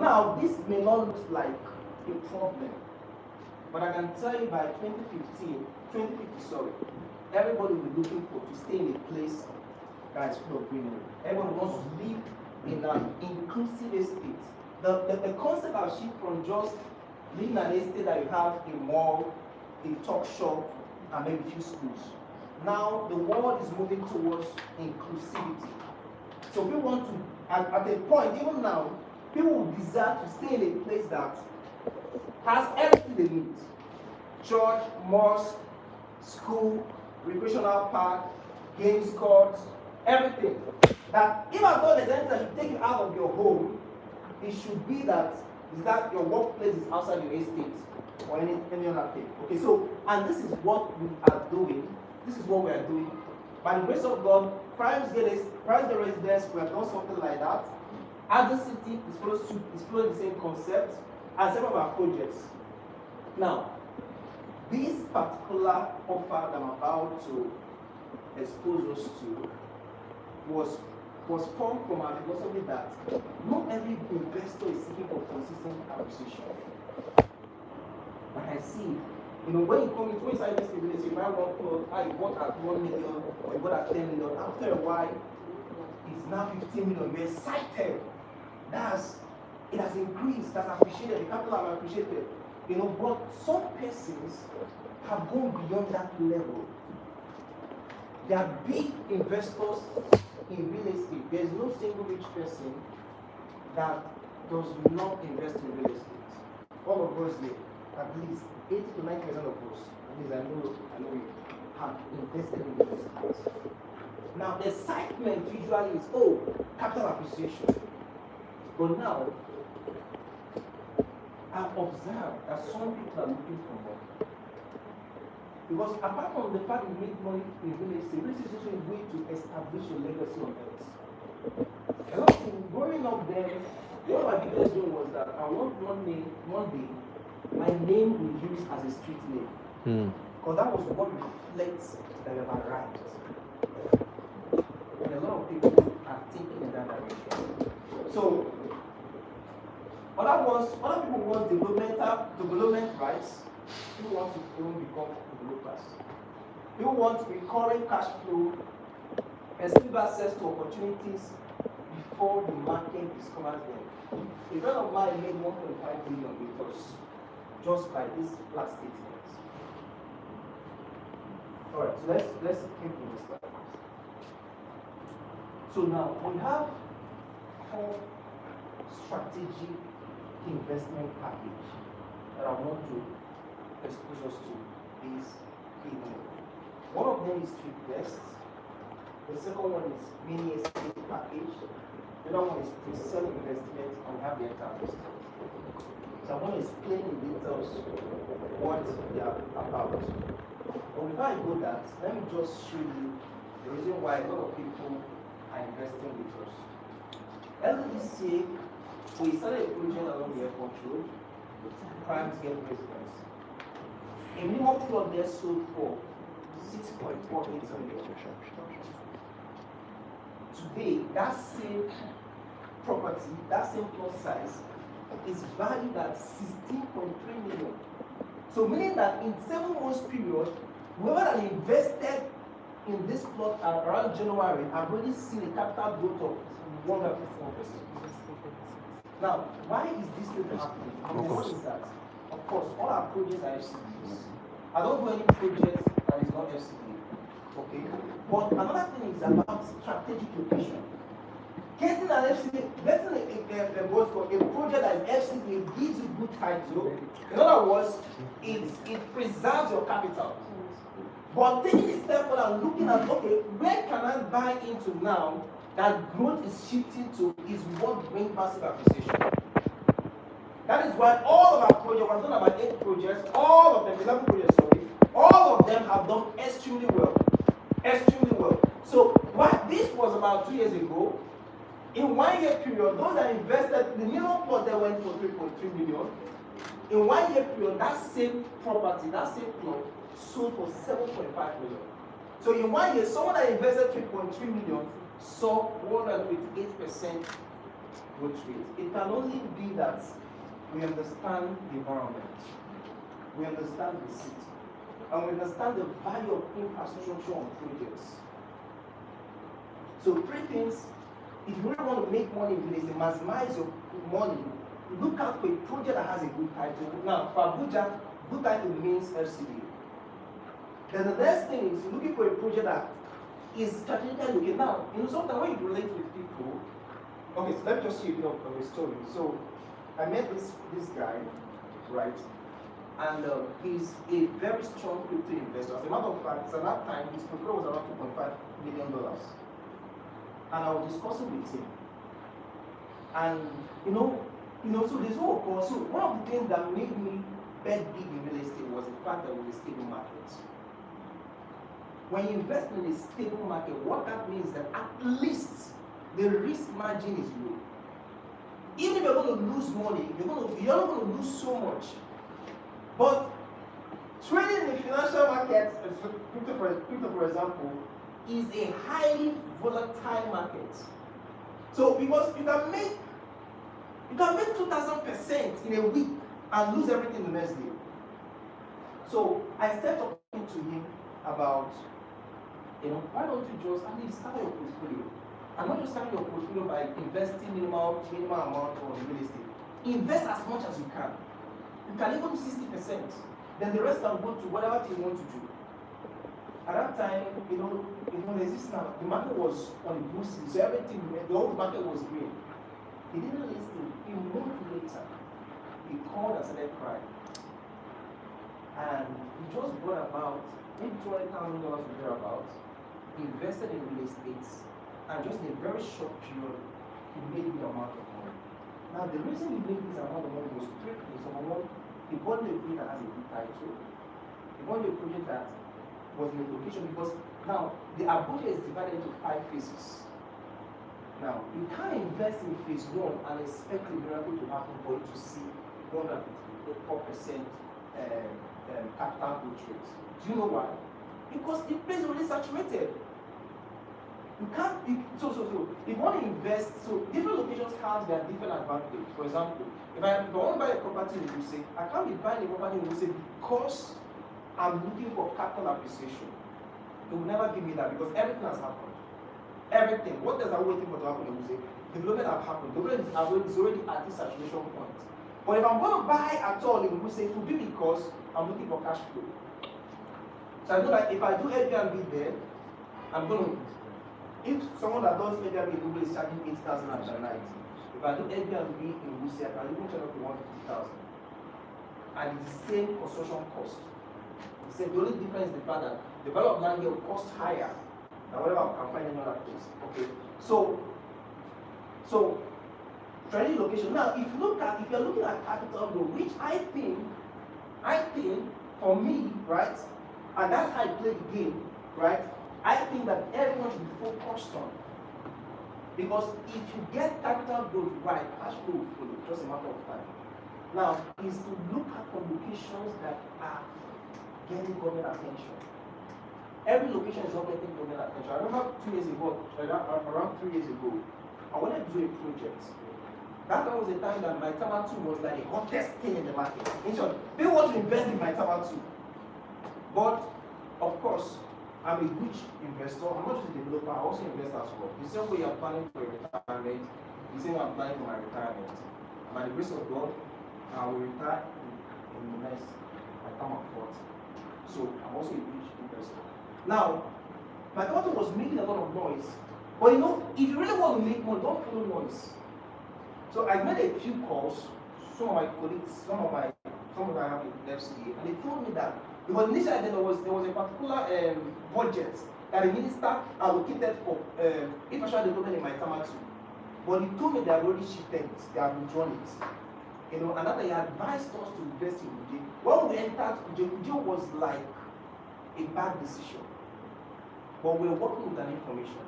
now, this may not look like a problem, but I can tell you by 2050, everybody will be looking for to stay in a place that is full of greenery. Everyone wants to live in an inclusive estate. The concept has shifted from just living in an estate that you have a mall, a talk shop, and maybe a few schools. Now the world is moving towards inclusivity. So we want to, at a point, even now, people will desire to stay in a place that has everything they need. Church, mosque, school, recreational park, games courts, everything. That if at all there's anything that should take you out of your home, it should be that your workplace is outside your estate or any other thing. Okay, so, and this is what we are doing. This is what we are doing. By the grace of God, Private Residence, we have done something like that. Other city is following the same concept as some of our projects. Now, this particular offer that I'm about to expose us to was formed from our philosophy that not every investor is seeking for consistent acquisition. But I see, when you come into inside this business, you might want to, you bought at 1 million, or you bought at 10 million. After a while, it's now 15 million. You're excited. It has increased, that's appreciated, the capital have appreciated. But some persons have gone beyond that level. They are big investors in real estate. There is no single rich person that does not invest in real estate. All of us there, at least 80 to 90% of us, at least I know you, have invested in real estate. Now the excitement usually is, capital appreciation. But now, I've observed that some people are looking for more. Because apart from the fact you make money in real estate is also a way to establish your legacy on earth. A lot of people growing up there, what my biggest dream was that I want one day, my name will be used as a street name. Because that was what reflects that you have arrived. And a lot of people are thinking in that direction. So, other people want development rights. People want to even become developers. People want recurring cash flow, exclusive access to opportunities before the market discovers them. A friend of mine made 1.5 billion with us just by this last 8 months. Alright, so let's keep with this slide. So now we have 4 strategic investment package that I want to expose us to this evening. One of them is Street Best. The second one is mini estate package. The other one is pre-sale investment, and we have the entire business. So I want to explain in details what they are about. But before I go that, let me just show you the reason why a lot of people are investing with us. Earlier this year, we started a project along the airport road, prime to get residence. A minimum plot there sold for 6.48 million. Today, that same property, that same plot size, is valued at 16.3 million. So meaning that in 7 months period, whoever that invested in this plot around January have already seen a capital growth of 154%. Now, why is this thing happening? Of course, all our projects are FCDs. I don't do any project that is not FCD. Okay? But another thing is about strategic location. Getting an FCD, getting a project that is FCD gives you good title. In other words, it preserves your capital. But taking a step further and looking at, where can I buy into now that growth is shifting to is what brings passive appreciation. That is why all of our projects, I've done about 8 projects, all of them, 11 projects, all of them have done extremely well. Extremely well. So what this was about 2 years ago, in 1 year period, those that invested, the minimum plot that went for 3.3 million. In 1 year period, that same property, that same plot sold for 7.5 million. So in 1 year, someone that invested 3.3 million saw 128% growth rate. It can only be that we understand the environment, we understand the city, and we understand the value of infrastructure on projects. So 3 things, if you really want to make money in real estate, maximize your money, look out for a project that has a good title. Now, for Abuja, good title means FCD. Then the next thing is you're looking for a project that is strategically looking. Now, sometimes when you relate with people, okay, so let me just share a bit of a story. So I met this guy, right? And he's a very strong crypto investor. As a matter of fact, at that time, his portfolio was around $2.5 million. And I was discussing with him. And so this whole course, so one of the things that made me bet big in real estate was the fact that it was a stable market. When you invest in a stable market, what that means is that at least the risk margin is low. Even if you're going to lose money, you're not going to lose so much. But trading in the financial market, crypto for example, is a highly volatile market. So because you can make 2,000% in a week and lose everything the next day. So I started talking to him about, why don't you just at least start your portfolio? And not just start your portfolio by investing minimal amount on real estate. Invest as much as you can. You can even do 60%. Then the rest can go to whatever thing you want to do. At that time, there's this now, the market was on the boost, so everything, the whole market was green. He didn't listen. A month later, he called and started crying. And he just brought about maybe $200,000 or thereabouts. He invested in real estate, and just in a very short period, he made a good amount of money. Now, the reason he made this amount of money was 3 things. Number one, he bought a project that has a good title. He bought a project that was in a location, because now the Abuja is divided into 5 phases. Now, you can't invest in phase 1 and expect a miracle to happen for you to see 154% capital growth rate. Do you know why? Because the place is already saturated. You can't. So if you want to invest, so different locations have their different advantage. For example, if I want to buy a property in Wuse, I can't be buying a property in Wuse because I'm looking for capital appreciation. It will never give me that because everything has happened. Everything. What does that waiting for to happen in Wuse? Development have happened. Development is already at this saturation point. But if I'm going to buy at all in Wuse, it will be because I'm looking for cash flow. So I know that if I do Airbnb there, I'm going to. If someone that does Airbnb in Wuse is charging 8,000 a night, if I do Airbnb in Wuse, I can even charge up to 150,000. And it's the same construction cost. The only difference is the fact that the value of land here will cost higher than whatever I can find in another place. Okay. So trading location. Now, if you're looking at capital growth, which I think for me, right, and that's how I play the game, right? I think that everyone should be focused on. Because if you get capital growth right, cash flow will follow, just a matter of time. Now, is to look at for locations that are getting government attention. Every location is not getting government attention. I remember 2 years ago, around 3 years ago, I wanted to do a project. That was the time that my Tama 2 was like the hottest thing in the market. In short, people want to invest in my Tama 2. But, of course, I'm a huge investor. I'm not just a developer, I also invest as well. The same way you're planning for your retirement, the same way I'm planning for my retirement. And by the grace of God, I will retire in the next time of 40. So I'm also a huge investor. Now, my daughter was making a lot of noise. But if you really want to make money, don't follow noise. So I made a few calls, some of my colleagues, some of I have in FCA, and they told me that because initially there was a particular budget that the minister allocated for infrastructure development in my Tama 2. But he told me they have already shifted it, they have withdrawn it. And that he advised us to invest in Kuje. When we entered Kuje was like a bad decision. But we were working with that information.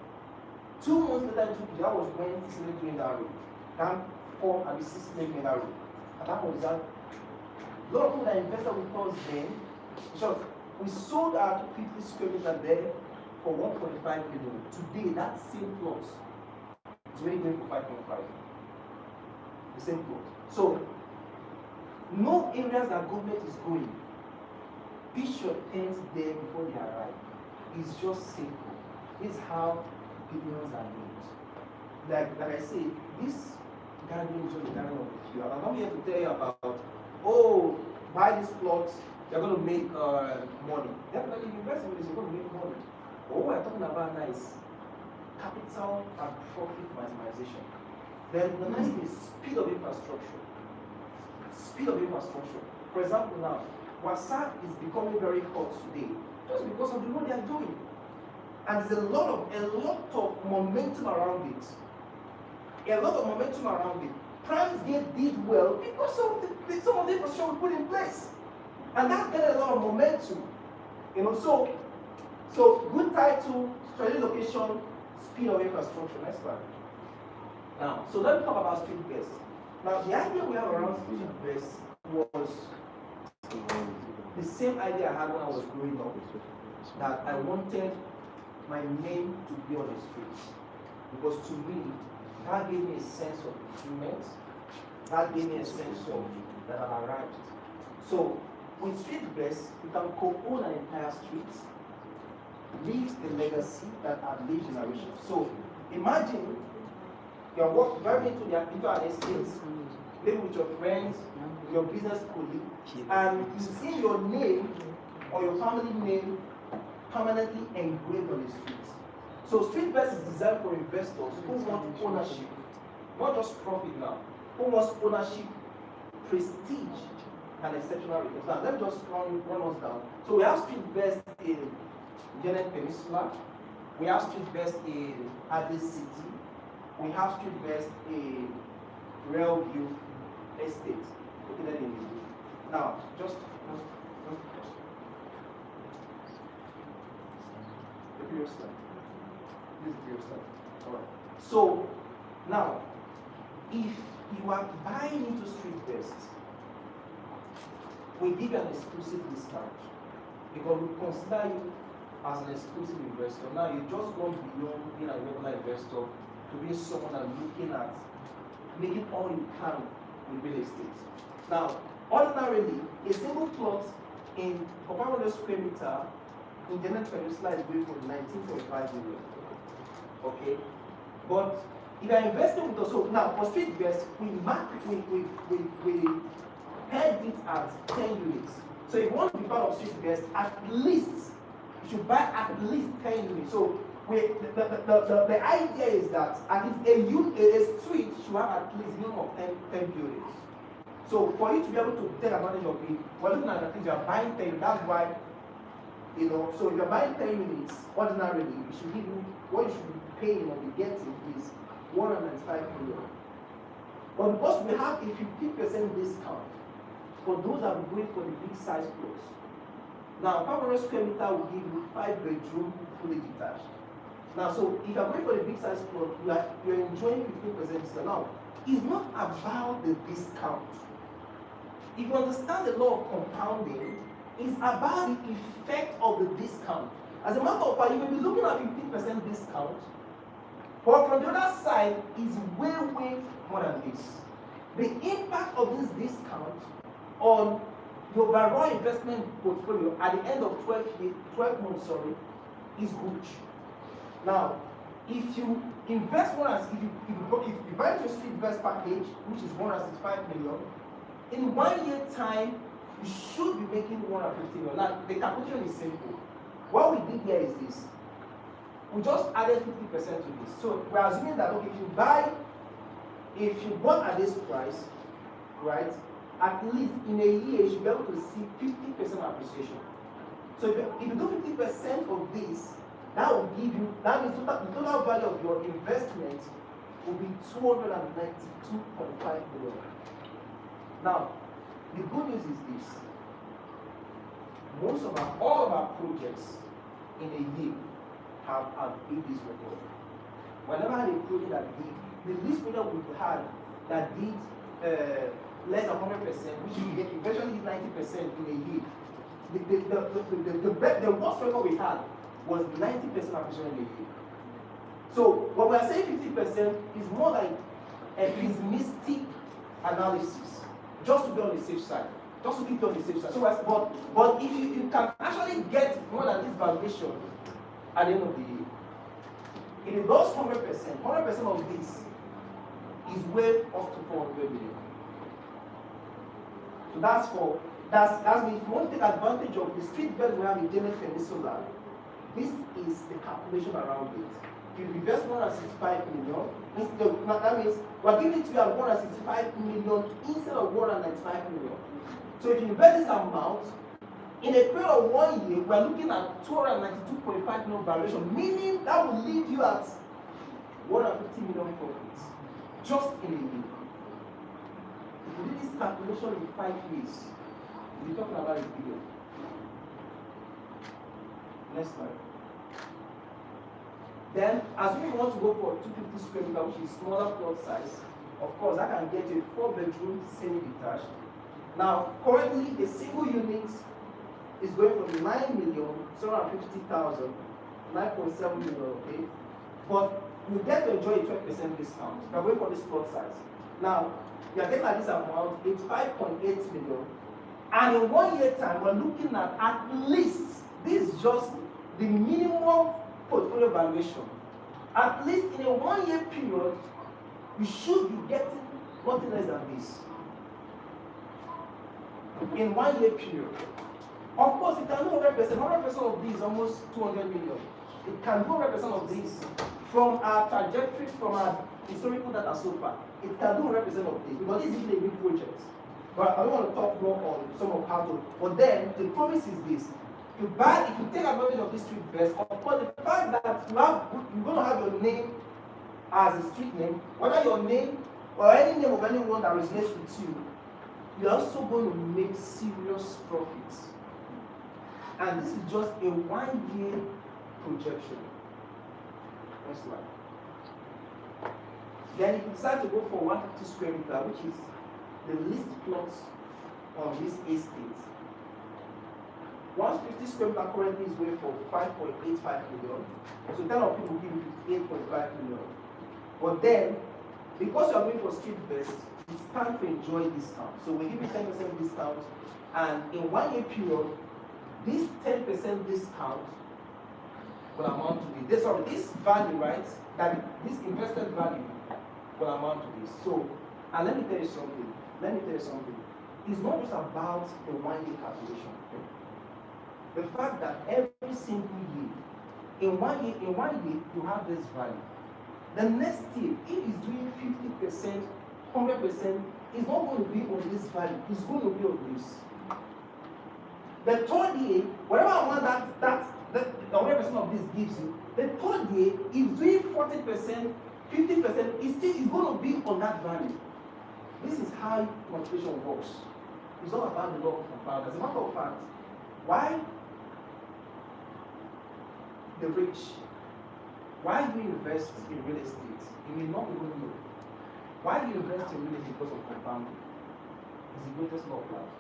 2 months later into Kuje, I was when Disney doing that road. Camp 4 and the 6 making that road. And that was that. A lot of people that invested with us then, because we sold our 50 square meter there for 1.5 million. Today, that same plot is already going for 5.5. the same plot. So, no areas that government is going. Be sure things there before they arrive. It's just simple. It's how opinions are made. Like I say, this gathering is just a gathering of a few. I'm not here to tell you about, oh, buy this plot, you're going to make money. Definitely, if you invest in this, you're going to make money. But what we're talking about now is capital and profit maximization. Then the next thing is speed of infrastructure. Speed of infrastructure. For example, now, Wasa is becoming very hot today just because of the road they are doing. And there's a lot of momentum around it. A lot of momentum around it. Primesgate did well because of some of the infrastructure we put in place. And that got a lot of momentum. So good title, strategic location, speed of infrastructure. Next one. Now, so let me talk about street best. Now, the idea we have around street best was the same idea I had when I was growing up, that I wanted my name to be on the streets. Because to me, that gave me a sense of achievement. That gave me a sense of that I've arrived. So, with street best, you can co-own an entire street, leaves the legacy that have lived generations. So, imagine you're driving into an estate, maybe with your friends, your business colleague, and you see your name or your family name permanently engraved on the streets. So Streetbest is designed for investors who want ownership, not just profit now, who wants ownership, prestige, and exceptional returns. Now let me just run us down. So we have Streetbest in Genade Peninsula, we have Streetbest in Ade City, we have Streetbest in Railview Estate. Located in now, just the previous slide. This is the previous slide. Alright. So now, if you are buying into Streetbest, we give you an exclusive discount because we consider you as an exclusive investor. Now you just gone beyond being a regular investor to be someone that's looking at making all you can with real estate. Now, ordinarily, a single plot in 500 square meter in Genade Peninsula is going for 19.5 million. Okay? But if you're investing with us, so now for Streetbest, we pegged it at 10 units. So if you want to be part of Streetbest, at least you should buy at least 10 units. So the idea is that at least a street should have at least minimum of 10 buildings. So for you to be able to take advantage of it, we're looking at the things you're buying 10, that's why, so if you're buying 10 units, ordinarily, we should give you, what you should be paying or be getting is 195 million. But because we have a 15% discount for those that are going for the big size plots. Now, 500 square meter will give you 5 bedroom, fully detached. Now, so if you're going for the big size plot, you're enjoying 15% discount. Now, it's not about the discount. If you understand the law of compounding, it's about the effect of the discount. As a matter of fact, you may be looking at 15% discount, but from the other side, it's way more than this. The impact of this discount on your overall investment portfolio at the end of 12 months, is huge. Now, if you invest if you buy into a Streetbest package, which is 165 million, in 1 year time, you should be making 150 million. Now, the calculation is simple. What we did here is this. We just added 50% to this. So we're assuming that, okay, if you bought at this price, right, at least in a year, you should be able to see 50% appreciation. So if you do 50% of this, that will give you, that means the total value of your investment will be 292.5 million. Now, the good news is this. All of our projects in a year have beat this record. Whenever I had a project that did, the least project we've had that did less than 100%, which we get eventually 90% in a year. The worst record we had was 90% appreciation in a year. So when we are saying 50% is more like a pessimistic analysis, just to be on the safe side, just to keep you on the safe side. So, but if you can actually get more than this valuation at the end of the year, if it does 100% of this is way up to 400 million. So that means if you want to take advantage of the street value we have in Genade Peninsula, this is the calculation around it. If you invest 165 million, that means we're giving it to you at 165 million instead of 195 million. So if you invest this amount, in a period of 1 year, we're looking at 292.5 million valuation, meaning that will leave you at 150 million profits just in a year. If you do this calculation in 5 years, we're talking about a billion. Next slide. Then, assuming you want to go for 250 square meter, which is smaller plot size, of course, that can get you a 4-bedroom semi-detached. Now, currently, a single unit is going from 9,750,000, 9.7 million, okay? But you get to enjoy a 20% discount. You can wait for this plot size. Now, you are getting at this amount, it's 5.8 million. And in 1 year time, we're looking at least, this is just the minimum portfolio valuation. At least in a 1 year period, you should be getting nothing less than this. In 1 year period. Of course, it can do 100%. 100% of this is almost 200 million. It can do 100% of this from our trajectory, from our historical data so far. It can do 100% of this because this is a big project. But I don't want to talk more on some of how to. But then the promise is this: if you take advantage of this street vest, of course, the fact that you're going to have your name as a street name, whether your name or any name of anyone that resonates with you, you're also going to make serious profits. And this is just a 1 year projection. Next slide. Then if you decide to go for 150 square meter, which is the least plots on this estate, 150 square meter currently is going for 5.85 million. So 10 of people give you 58.5 million. But then, because you are going for street vest, it's time to enjoy discount. So we give you 10% discount, and in 1 year period, this 10% discount will amount to this value, right? That this invested value will amount to this. So, and let me tell you something. It's not just about the 1 year calculation. The fact that every single year, in one year, you have this value. The next year, if it's doing 50%, 100%, it's not going to be on this value. It's going to be on this. The third year, whatever amount that the 100% of this gives you, the third year is doing 40%, 50%, it's going to be on that value. This is how multiplication works. It's all about the law of compound. As a matter of fact, why the rich, why do you invest in real estate? You may not even know. Why do you invest in real estate? Because of compounding. It's the greatest law of life.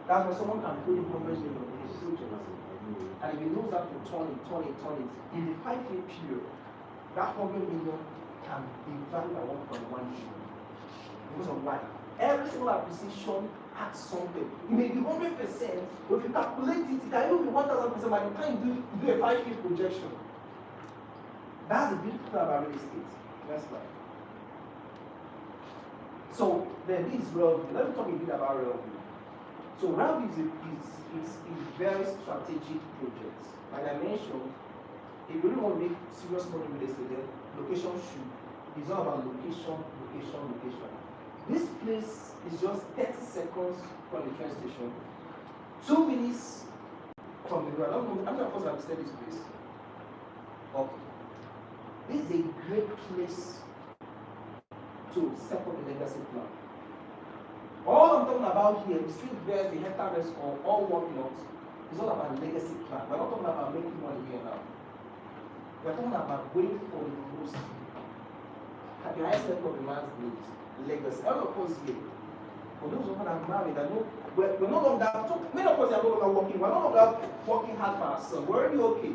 That's why someone can put in $100 million in a project, and if he knows that to turn it, in the 5 year period, that $100 million can be valued at 1.1 million. Because of why? Every single acquisition had something. It may be 100%, but if you calculate it, it can even be 1,000% by the time you do a 5 year projection. That's the beautiful thing about real estate. Next slide. So then this is revenue. Let me talk a bit about revenue. So revenue is a very strategic project. Like I mentioned, if you really want to make serious money with real estate, then location is all about location. This place is just 30 seconds from the train station, 2 minutes from the ground. I'm not supposed to understand this place. Okay. This is a great place to set up a legacy plan. All I'm talking about here, the street vest, the hectares, or all whatnot, is all about legacy plan. We're not talking about making money here now. We're talking about going for the most, at the highest level of the man's needs. Legacy. All of us here, for those of us that are married, we're no longer, many of us are no longer working, we're no longer working hard for ourselves. We're already okay.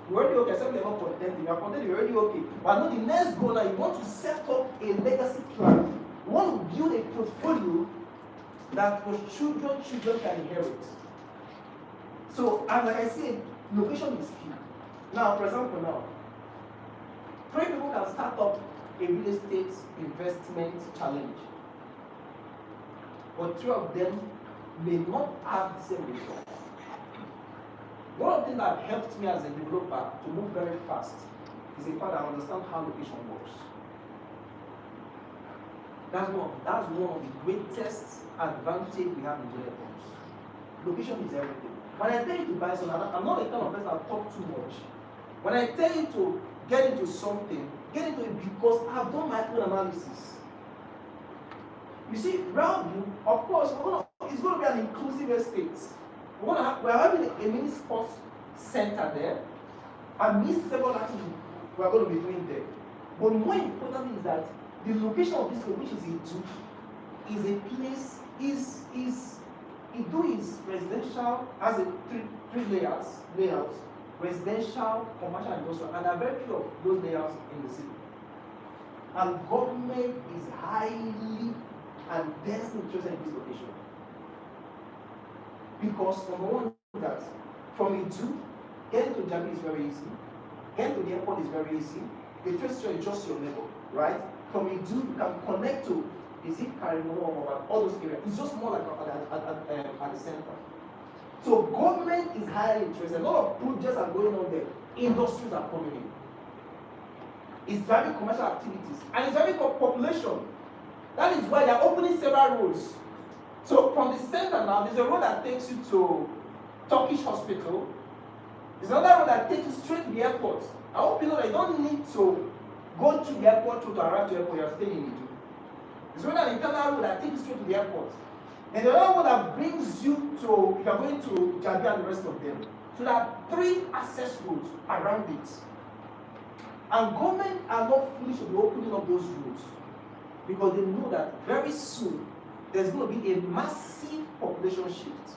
You're already okay, except you're not contented. You're contented, you're already okay. But I know the next goal now, you want to set up a legacy plan. We want to build a portfolio that your children can inherit. So, as like I said, location is key. Now, for example, now, 3 people can start up a real estate investment challenge, but 3 of them may not have the same result. One of the things that helped me as a developer to move very fast is the fact that I understand how location works. That's one of the greatest advantage we have in Genade Homes. Location is everything. When I tell you to buy something, I'm not the kind of person that talk too much. When I tell you to get into something, get into it because I've done my own analysis. You see, Roundview, of course, it's going to be an inclusive estate. We're having a mini sports center there, and mini several activities we are going to be doing there. But more important is that the location of this, which is Idu, is a place, Idu is residential, has a three layouts, residential, commercial, and industrial, and there are very few of those layouts in the city. And government is highly and densely interested in this location. Because number one, that from Idu, getting to Jabi is very easy, getting to the airport is very easy, the train station is just your neighbor, right? From Idu, you can connect to, is it Karimo or all those areas? It's just more like at the center. So government is highly interested. A lot of projects are going on there. Industries are coming in. It's driving commercial activities. And it's driving population. That is why they are opening several roads. So from the center now, there's a road that takes you to Turkish Hospital. There's another road that takes you straight to the airport. I hope you know that you don't need to go to the airport to arrive to the airport. You're staying in Idu. There's an internal road that takes you straight to the airport. And the other one that brings you to, if you're going to Jabi and the rest of them. So there are 3 access roads around it. And government are not foolish to be opening up those roads because they know that very soon there's going to be a massive population shift.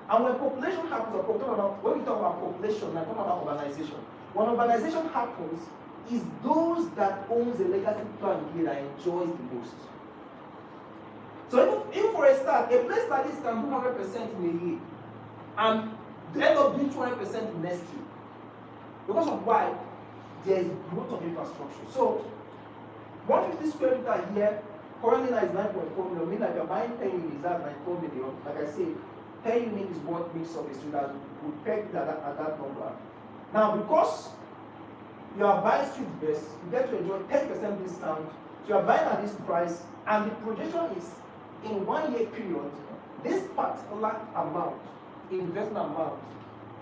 And when population happens, when we talk about population, I talk about urbanization. When urbanization happens, is those that owns the legacy plan here that enjoys the most. So even for a start, a place like this can do 100% in a year and end up doing 200% next year. Because of why? There is growth of infrastructure. So 150 square meter here, currently now is 9.4 million. Meaning like you're buying 10 units, that's 94 million. Like I said, 10 units is what makes up a street that would peg at that number. Now because you are buying street best, you get to enjoy 10% discount. So you are buying at this price, and the projection is in 1 year period, this particular amount, investment amount,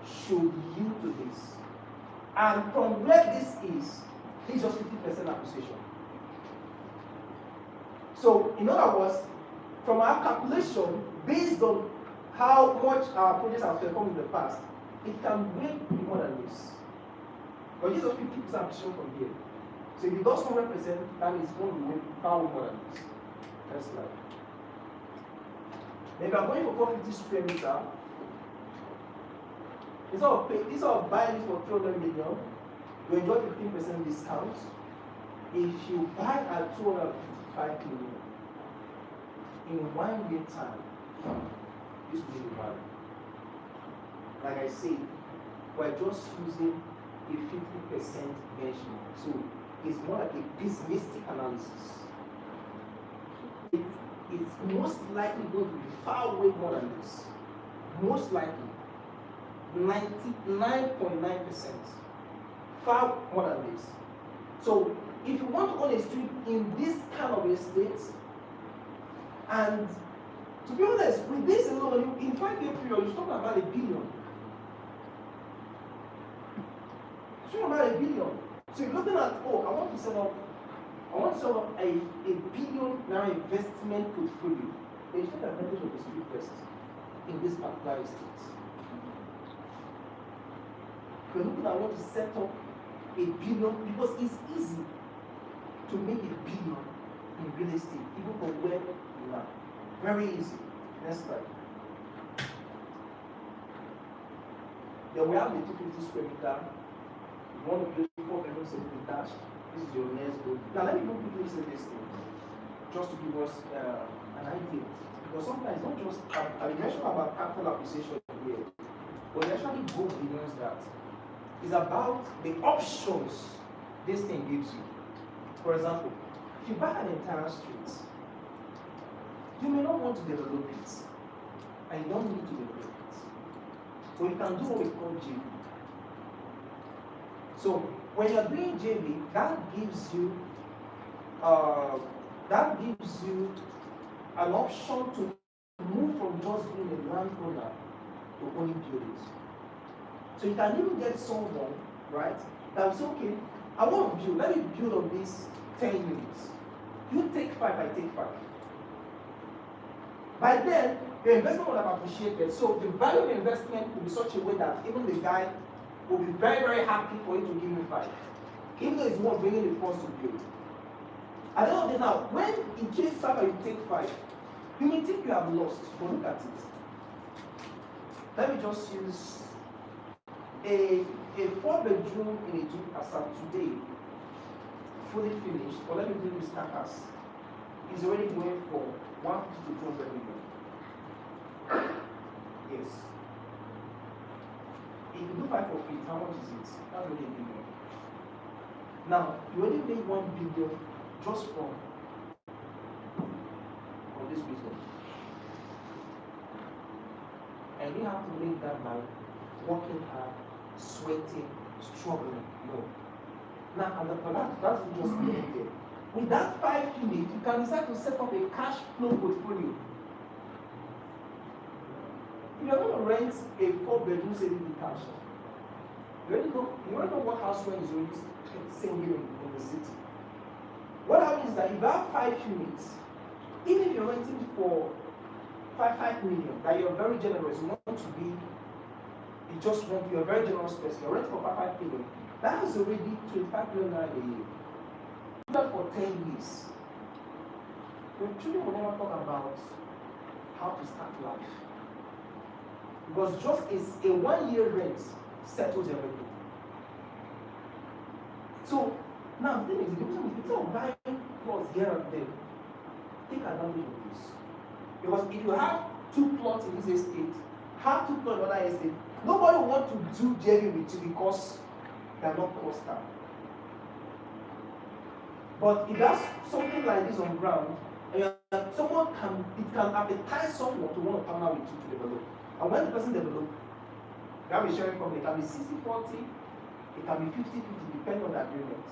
should yield to this. And from where this is just 50% appreciation. So in other words, from our calculation, based on how much our projects have performed in the past, it can way be more than this. But this is 50% appreciation from here. So if it does 100%, that is going to be far more than this. That's like. If you are going for 450 square meter, instead of buying it for 300 million, you enjoy 15% discount. If you buy at 255 million, in 1 year time, this will be the value. Like I said, we're just using a 50% benchmark. So it's more like a pessimistic analysis. It's most likely going to be far way more than this. Most likely, 99.9%. Far more than this. So if you want to own a street in this kind of estate, and to be honest, with this alone, in 5 year period, you're talking about $1 billion. You're talking about $1 billion. So you're looking at, oh, I want to set up a $1 billion investment portfolio. Then you take advantage of the street first in this particular estate. If you're looking at what to set up $1 billion, because it's easy to make $1 billion in real estate, even from where you are. Very easy. Next slide. Then we have the 250 square meter. You want to build 4 bedrooms semi detached. This is your next goal. Now let me go quickly say this thing. just to give us an idea. Because sometimes not just, I mentioned about capital appreciation here, but it actually goes beyond that. It's about the options this thing gives you. For example, if you buy an entire street, you may not want to develop it, and you don't need to develop it. So you can do what we call JV. So when you're doing JV, that gives you an option to move from just being a landowner to owning buildings. So you can even get someone, right, that will say, okay, I want to build, let me build on these 10 units. You take 5, I take 5. By then, your investment will have appreciated. So the value of the investment will be such a way that even the guy will be very, very happy for you to give me 5. Even though it's not bringing the funds to build. At the end of the day now, when in case 5 and you take 5, you may think you have lost, but look at it. Let me just use a 4-bedroom in a duplex today, fully finished, or let me do this carcass, is already going for 150 to 200 million. Yes. If you do 5 for feet, how much is it? That's already a billion. Now, you already made 1 billion just from this business. And you have to make that by working hard, sweating, struggling. No. Now, and that's just there. With that 5 units, you can decide to set up a cash flow portfolio. If you're going to rent a 4-bedroom saving detached, you already know what house rent is already same here in the city. What happens is that if you have 5 units, even if you're renting for 5 million, that you're very generous, you want to be, you're a very generous person, you're renting for 5 million, that is already 25 million a year. Do that for 10 years. Your children will never talk about how to start life. Because just a 1-year rent settles everything. So now the thing is, instead of buying plots here and there, take advantage of this. Because if you have 2 plots in this estate, have 2 plots in another estate, nobody will want to do JV with you because they are not clustered. But if that's something like this on ground, and someone can appetize someone to want to partner with you to develop. And when the person develops, they have a sharing from it. It can be 60-40, it can be 50-50, depending on the agreement.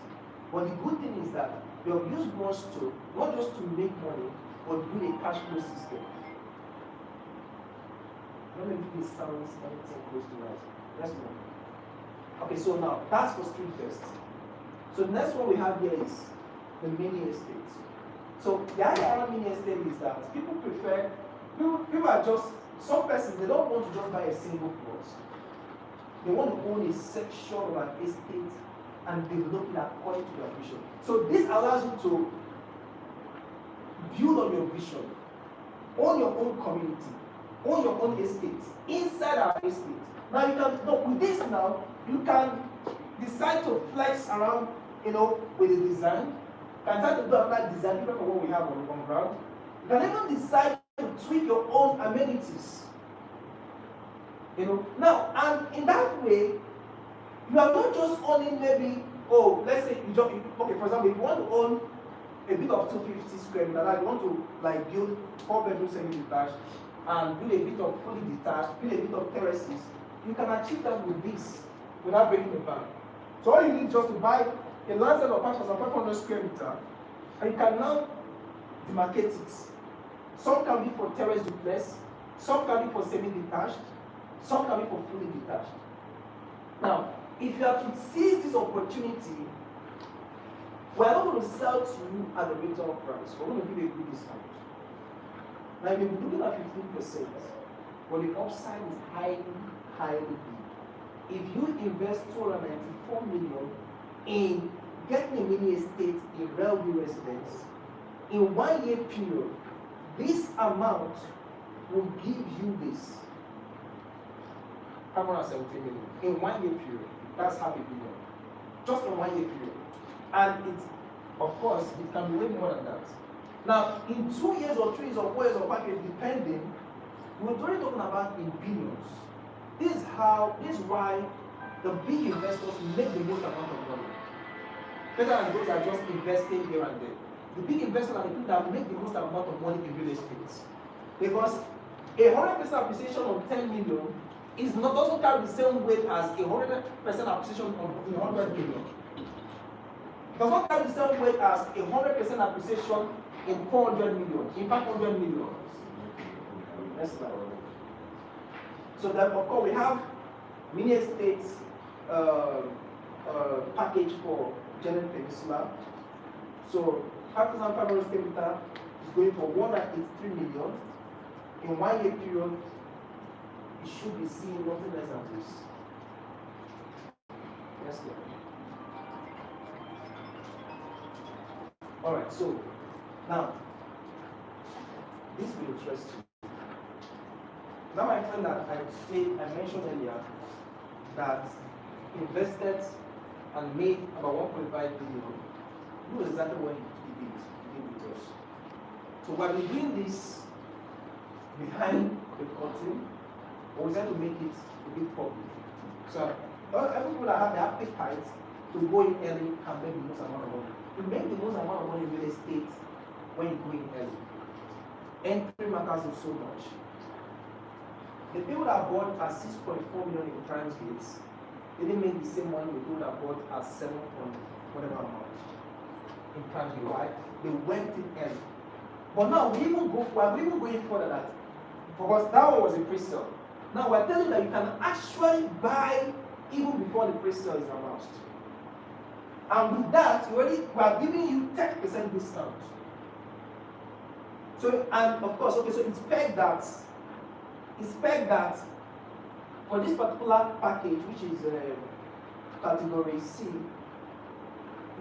But the good thing is that they have used bonds to, not just to make money, but build a cash flow system. Let me give this sounds anything close to right. Let's move. Okay, so now that's for street first. So the next one we have here is the mini estate. So the idea around mini estate is that people are just, some persons, they don't want to just buy a single plot. They want to own a section of an estate and develop it according to their vision. So this allows you to build on your vision, own your own community, own your own estate, inside our estate. Now you can, with this now, you can decide to flex around, with the design. You can decide to do another design different from what we have on ground. You can even decide to tweak your own amenities. Now, and in that way, you are not just owning maybe, let's say for example, if you want to own a bit of 250 square meter, like you want to build 4-bedroom semi-detached and build a bit of fully detached, build a bit of terraces, you can achieve that with this without breaking the bank. So all you need is just to buy a land set of 5,500 square meter, and you can now demarcate it. Some can be for terrace duplex, some can be for semi-detached, some can be for fully detached. Now, if you are to seize this opportunity, we are not going to sell to you at the retail price. We're going to give you a good discount. Now, you may be looking at 15%, but the upside is highly, highly big. If you invest 294 million in getting a mini estate in Railway residence, in 1 year period, this amount will give you this 570 million in 1 year period. That's $500 million. Just in 1 year period. And of course, it can be way more than that. Now, in 2 years or 3 years or 4 years or 5 years, depending, we're already talking about in billions. This is why the big investors make the most amount of money. Better than those that are just investing here and there. The big investors are the people that make the most amount of money in real estate. Because a 100% appreciation on 10 million doesn't carry the same weight as a 100% appreciation on 100 million. It does not carry the same weight as a 100% appreciation in 400 million, in 500 million. Next slide. So that, of course, we have mini estates package for Genade Peninsula. So 5,500 square meter is going for 183 million. In 1 year period, it should be seeing nothing less than this. Yes, sir. Alright, so now this will interest you. Now my friend that I mentioned earlier that invested and made about 1.5 billion. You know exactly what he did with us. So we've been doing this behind the curtain, but we try to make it a bit public. So every people that have the appetite to go in early can make the most amount of money. You make the most amount of money in real estate when you go in early. Entry matters so much. The people that bought at 6.4 million in prime gates, they didn't make the same money with people that bought at 7 point whatever amount in prime gate. Why? They went in early. But now we're even going further that because that one was a pre-sale. Now we're telling you that you can actually buy even before the pre-sale is announced. And with that, we are giving you 10% discount. So, and of course, okay, so expect that for this particular package, which is category C,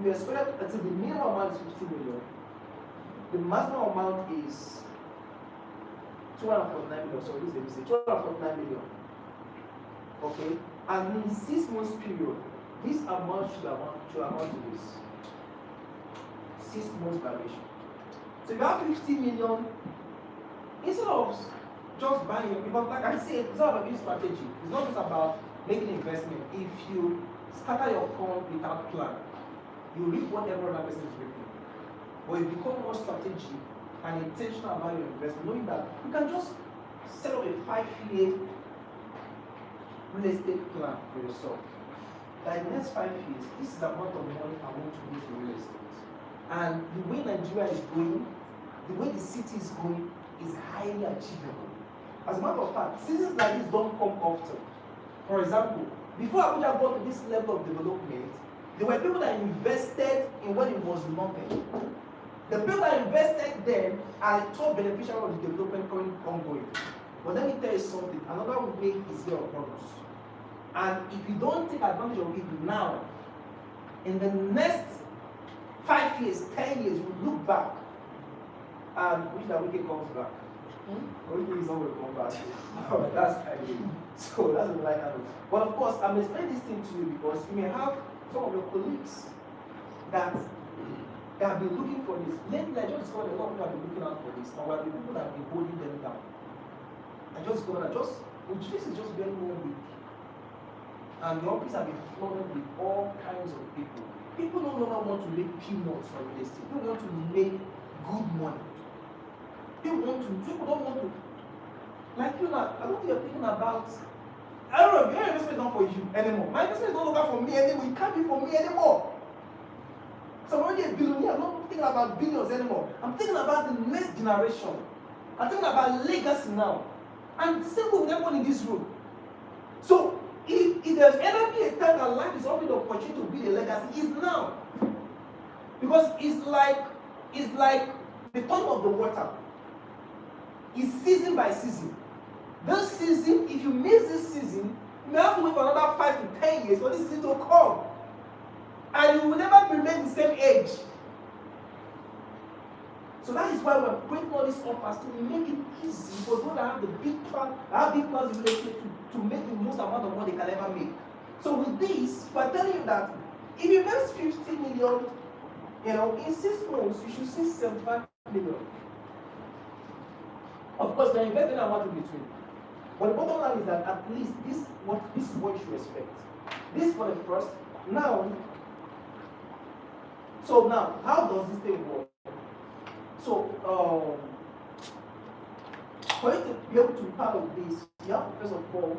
you expect that the minimum amount is 50 million. The maximum amount is 249 million. So this is the mistake. 249 million. Okay, and in 6 months period, this amount should amount to this 6 months valuation. So if you have 50 million, instead of just buying it, because like I said, it's not about this strategy. It's not just about making investment. If you scatter your corn without plan, you reap whatever other person is reaping. But you become more strategic and intentional about your investment, knowing that you can just set up a 5-year real estate plan for yourself. That in the next 5 years, this is the amount of money I want to make in real estate. And the way Nigeria is going, the way the city is going, is highly achievable. As a matter of fact, seasons like this don't come often. For example, before Abuja got to this level of development, there were people that invested in when it was nothing. The people that invested then are the top beneficiaries of the development ongoing. But let me tell you something, another way is here upon us. And if you don't take advantage of it now, in the next 5 years, 10 years, you look back and wish that wicked comes back. Wicked is not going to come back. That's idea. So that's what I know. But of course, I'm explaining this thing to you because you may have some of your colleagues that have been looking for this. Lately, I just discovered a lot of people have been looking out for this, and we have been people that have been holding them down. I just discovered that this is just very weak. And the office have been flooded with all kinds of people. People no longer want to make peanuts from real estate. People want to make good money. People don't want to, like you now, I don't think you're thinking about, I don't know, your investment is not for you anymore. My investment is no longer for me anymore. It can't be for me anymore. So I'm already a billionaire. I'm not thinking about billions anymore. I'm thinking about the next generation. I'm thinking about legacy now. And the same with everyone in this room. So if there's ever be a time that life is offering the opportunity to build a legacy, it's now. Because it's like the turn of the water. It's season by season. This season, if you miss this season, you may have to wait for another 5 to 10 years for this season to come. And you will never remain the same age. So that is why we're creating all these offers to make it easy for those that have the big plan, in real estate to make the most amount of money they can ever make. So with this, we're telling you that if you invest 50 million, in 6 months, you should see 75 million. Of course, they're investing amount in between. But the bottom line is that at least this is what you should expect. This for the first. Now, so now, how does this thing work? So, for you to be able to be part of this, you have to first of all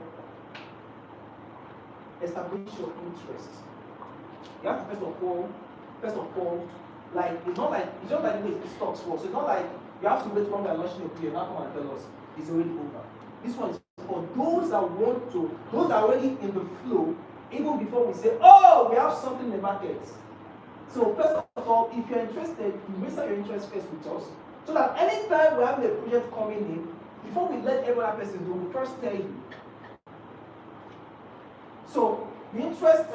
establish your interest. You have to first of all, like it's not like the way stocks work. So it's not like you have to wait when we are launching a period, now come and tell us it's already over. This one is for those that want to, those that are already in the flow, even before we say, oh, we have something in the market. So first of all, if you're interested, you register your interest first with us, so that anytime we have a project coming in, before we let every other person do, we first tell you. So the interest,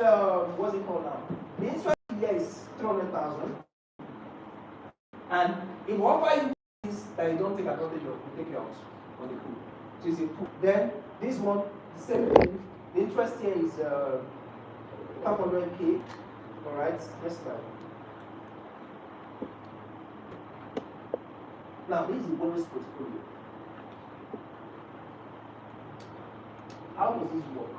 what's it called now? The interest here is 300,000, and if we offer you this that you don't take advantage of, we take you out on the pool. So it's a pool. Then this one, the same thing. The interest here is 500k. All right, next slide. Now this is the bonus portfolio. How does this work?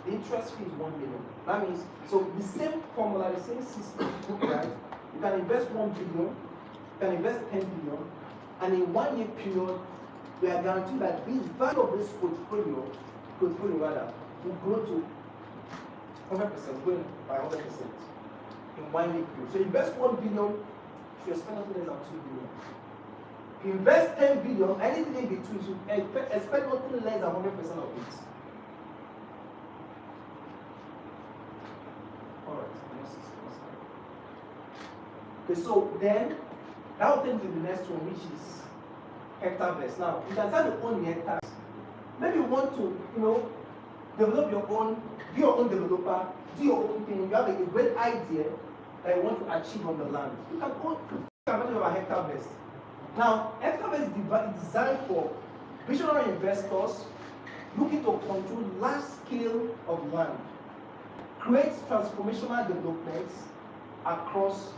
The interest fee is 1 million. That means, so the same formula, the same system, right? You can invest 1 billion, you can invest 10 billion, and in 1 year period, we are guaranteed that this value of this portfolio rather, will grow to 100%, growing by 100% in 1 year period. So invest 1 billion, you expect nothing less than 2 billion. If you invest 10 billion, anything in between, you expect nothing less than 100% of it. Okay, so then that will take to the next one, which is hectare base. Now, you can start to own the hectares. Maybe you want to, develop your own, be your own developer, do your own thing. You have a great idea that you want to achieve on the land. You can own a hectare base. Now, hectare base is designed for visionary investors looking to control large scale of land, create transformational developments across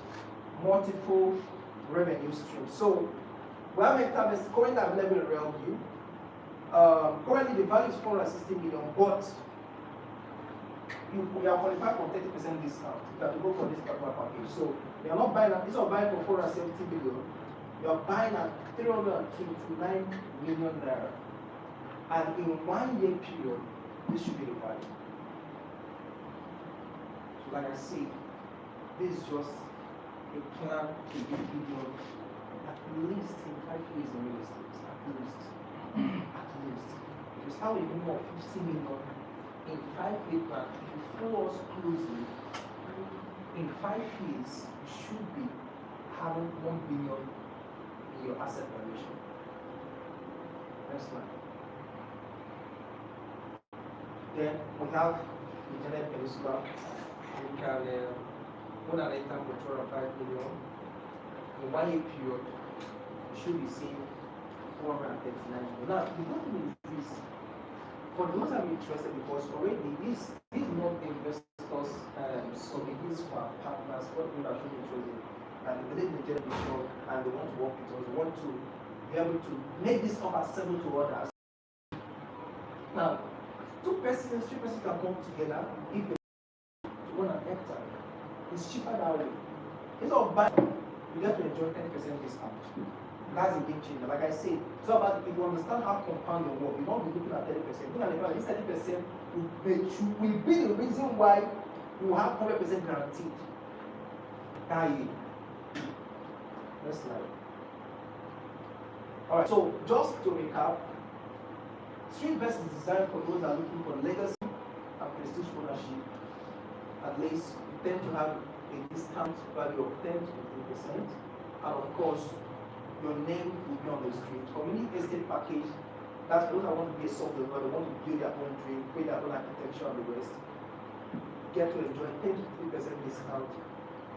multiple revenue streams. So we have hectare base currently available in Realview. Currently the value is 460 million, but you are qualified for 30% discount if you have to go for this particular package. So you are not buying at, instead of buying for 470 million, you are buying at 329 million naira. And in 1 year period, this should be the value. So like I said, this is just a plan to give people at least in 5 years in real estate. At least. If you start with a minimum of 50 million in 5 year plan, if you follow us closely, in 5 years you should be having 1 billion in your asset valuation. Next slide. Then we have the Genade Peninsula. We can own an hectare for 205 million. In 1 year period, you should be seeing 439 million. Now, the good thing is this: for those that are interested, because already these non-investors, so these for our partners, what we are showing interested, and they believe in the Genade vision, and they want to work with us, they want to be able to make this offer accessible to others. Now, 2 persons, 3 persons can come together if they own an hectare. It's cheaper that way. Instead of buying, you get to enjoy 10% discount. That's a game changer. Like I said, it's all about if you understand how compounding works, you don't be looking at 30%. Looking at the fact that this 30% will be the reason why you have 100% guaranteed that year. Next slide. Alright, so just to recap, Streetvest is designed for those that are looking for legacy and prestige ownership. At least you tend to have a discount value of 10 to 15%, and of course, your name will be on the street. For many estate package, that's those that want to be a soft developer, they want to build their own dream, create their own architecture and the rest. Get to enjoy 10 to 15% discount,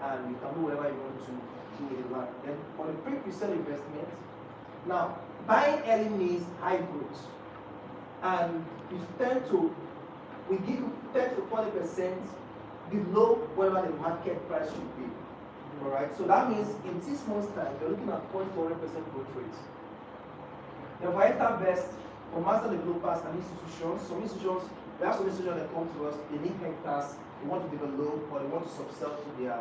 and you can do whatever you want to do with the land. Then on a pre-sale investment, now buying early means high growth. And we give you 10 to 40% below whatever the market price should be. Alright, so that means in 6 months' time, you're looking at 40% growth rate. Then for enter best, for master developers and institutions, we have some institutions that come to us, they need hectares, they want to develop or they want to subsell to their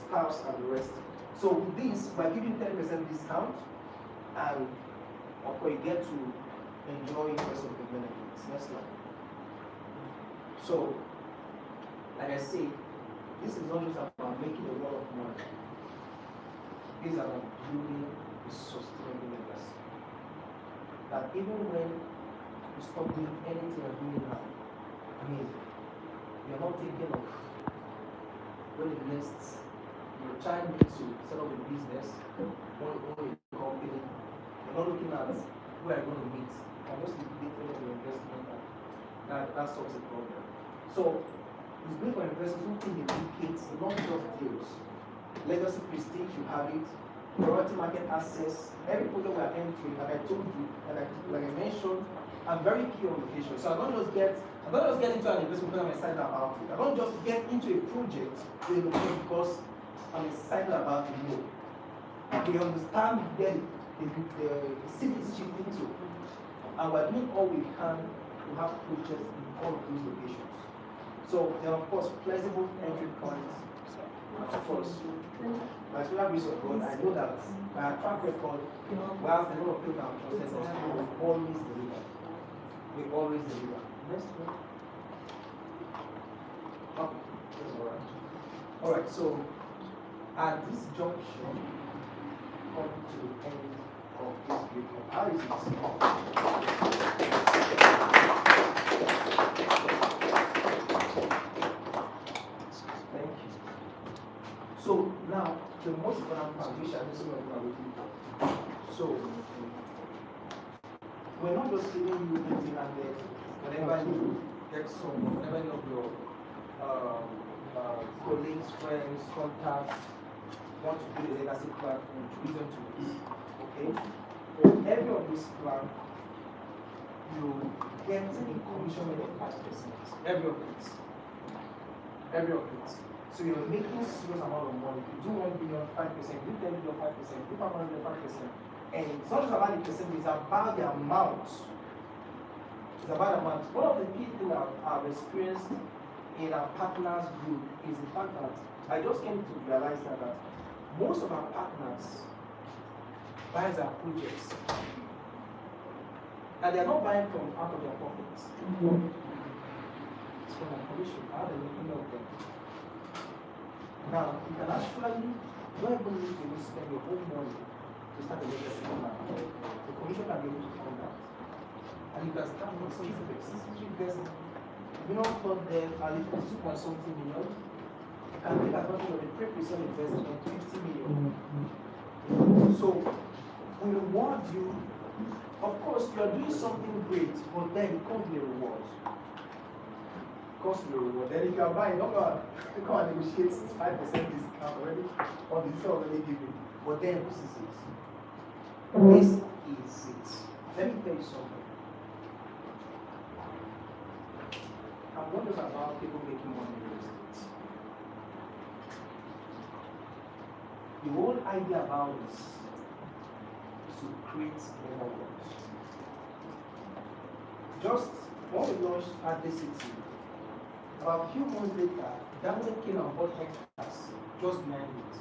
staffs and the rest. So with this, we're giving 10% discount, and of course you get to enjoy the rest of the benefits. Next slide. So, like I say, this is not just about making a lot of money. This is about building a sustainable legacy. That even when you stop doing anything you're doing now, I mean, you're not thinking of when the next your child needs to set up a business, want to own a company, you're not looking at who are going to meet, and just looking at your investment, and that solves the problem. So, it's good for investors who think in decades, not just deals. Legacy prestige, you have it. Priority market access. Every product we are entering, like I told you, like I mentioned, I'm very key on location. So I don't just get into an investment because I'm excited about it. I don't just get into a project because I'm excited about it. No. We understand where the city is shifting to. And we're doing all we can to have projects in all of these locations. So there are of course flexible entry points. Of course, by special grace of God, I know that by our track record, whilst a lot of people have trusted us, we always deliver. We always deliver. Next one. Okay, that's alright. Alright, so at this junction, come to the end of this video. How is Thank you. So now, the most important part, which I think we're looking for. So, we're not just giving you anything and then whenever you get whenever any of your colleagues, friends, contacts want to build a legacy plan, introduce them to this. Okay? For every of this plan, you get a commission rate of 5%. Every of it. Every of it. So you're making a serious amount of money. If you do 1 billion, 5%, you do 10 billion, 5%, you do 500 million, 5%. And it's not just about the percent, it's about the amount. It's about the amount. One of the key things I've experienced in our partners group is the fact that I just came to realize that most of our partners buy their projects. And they're not buying from out of their pockets. It's from a commission. How are they looking at them? Now, you can actually, don't even need to spend your whole money to start a legacy plan. The commission can be able to fund that. And you can start with street based. You know, for them, at least 2.something million, you can take advantage of the pre-presale investment, 50 million. So, we reward you. Of course, you are doing something great, but then it comes with a reward. Cost the reward. Then if you are buying, don't go and negotiate 5% discount already, or the show already given. But then this is it. This is it. Let me tell you something. I'm not just about people making money in real estate. The whole idea about this is to create more wealth. Just when we launched at the city, about a few months later, Daniel came and bought hectares just behind it.